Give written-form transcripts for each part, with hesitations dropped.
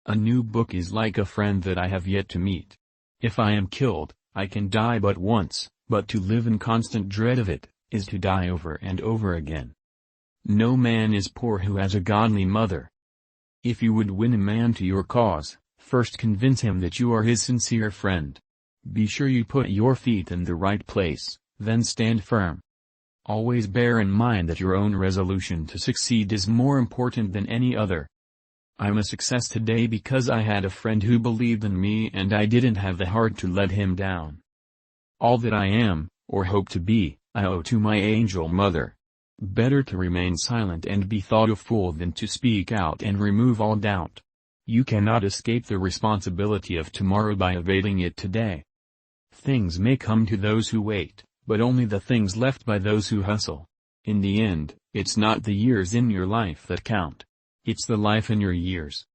A new book is like a friend that I have yet to meet. If I am killed, I can die but once, but to live in constant dread of it, is to die over and over again. No man is poor who has a godly mother. If you would win a man to your cause, first convince him that you are his sincere friend. Be sure you put your feet in the right place, then stand firm. Always bear in mind that your own resolution to succeed is more important than any other. I'm a success today because I had a friend who believed in me and I didn't have the heart to let him down. All that I am, or hope to be, I owe to my angel mother. Better to remain silent and be thought a fool than to speak out and remove all doubt. You cannot escape the responsibility of tomorrow by evading it today. Things may come to those who wait, but only the things left by those who hustle. In the end, it's not the years in your life that count. It's the life in your years.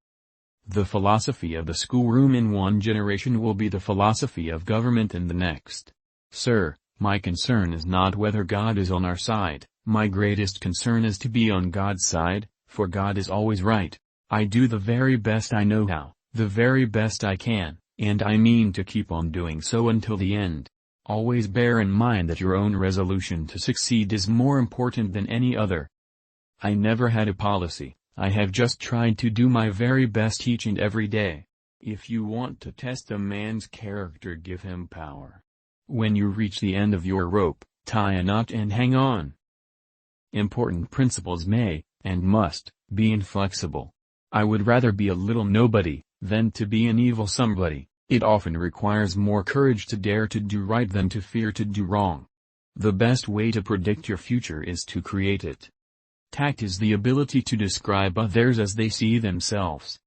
The philosophy of the schoolroom in one generation will be the philosophy of government in the next. Sir, my concern is not whether God is on our side, my greatest concern is to be on God's side, for God is always right. I do the very best I know how, the very best I can, and I mean to keep on doing so until the end. Always bear in mind that your own resolution to succeed is more important than any other. I never had a policy. I have just tried to do my very best each and every day. If you want to test a man's character, give him power. When you reach the end of your rope, tie a knot and hang on. Important principles may, and must, be inflexible. I would rather be a little nobody, than to be an evil somebody. It often requires more courage to dare to do right than to fear to do wrong. The best way to predict your future is to create it. Tact is the ability to describe others as they see themselves.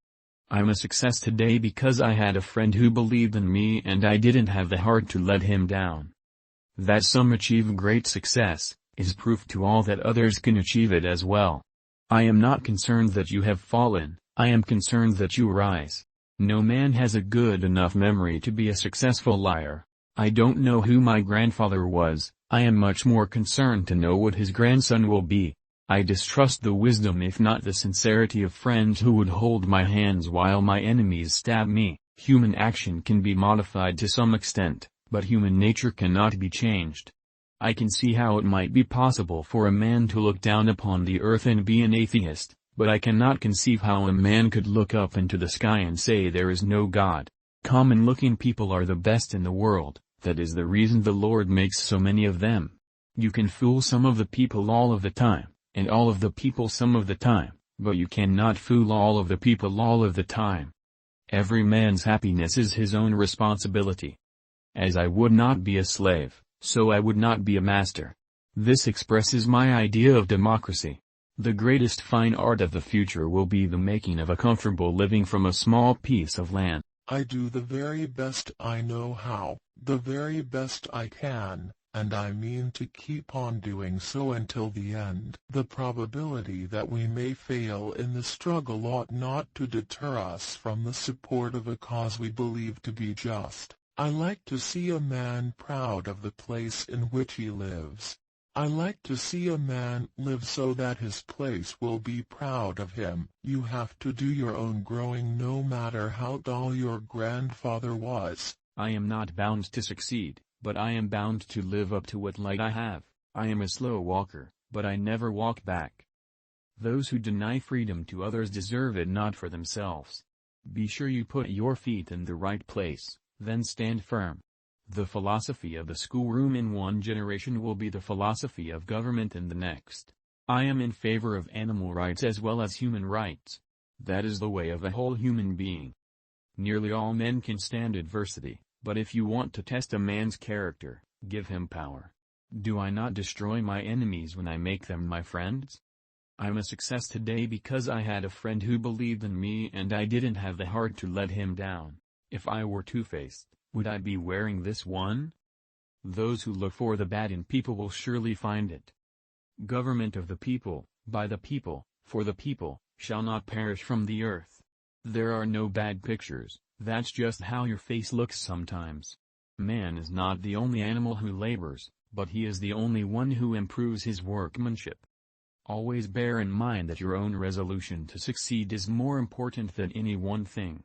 I'm a success today because I had a friend who believed in me and I didn't have the heart to let him down. That some achieve great success, is proof to all that others can achieve it as well. I am not concerned that you have fallen, I am concerned that you rise. No man has a good enough memory to be a successful liar. I don't know who my grandfather was, I am much more concerned to know what his grandson will be. I distrust the wisdom if not the sincerity of friends who would hold my hands while my enemies stab me. Human action can be modified to some extent, but human nature cannot be changed. I can see how it might be possible for a man to look down upon the earth and be an atheist, but I cannot conceive how a man could look up into the sky and say there is no God. Common-looking people are the best in the world, that is the reason the Lord makes so many of them. You can fool some of the people all of the time, and all of the people some of the time, but you cannot fool all of the people all of the time. Every man's happiness is his own responsibility. As I would not be a slave, so I would not be a master. This expresses my idea of democracy. The greatest fine art of the future will be the making of a comfortable living from a small piece of land. I do the very best I know how, the very best I can, and I mean to keep on doing so until the end. The probability that we may fail in the struggle ought not to deter us from the support of a cause we believe to be just. I like to see a man proud of the place in which he lives. I like to see a man live so that his place will be proud of him. You have to do your own growing no matter how dull your grandfather was. I am not bound to succeed, but I am bound to live up to what light I have. I am a slow walker, but I never walk back. Those who deny freedom to others deserve it not for themselves. Be sure you put your feet in the right place, then stand firm. The philosophy of the schoolroom in one generation will be the philosophy of government in the next. I am in favor of animal rights as well as human rights. That is the way of a whole human being. Nearly all men can stand adversity, but if you want to test a man's character, give him power. Do I not destroy my enemies when I make them my friends? I'm a success today because I had a friend who believed in me and I didn't have the heart to let him down. If I were two-faced, would I be wearing this one? Those who look for the bad in people will surely find it. Government of the people, by the people, for the people, shall not perish from the earth. There are no bad pictures, that's just how your face looks sometimes. Man is not the only animal who labors, but he is the only one who improves his workmanship. Always bear in mind that your own resolution to succeed is more important than any one thing.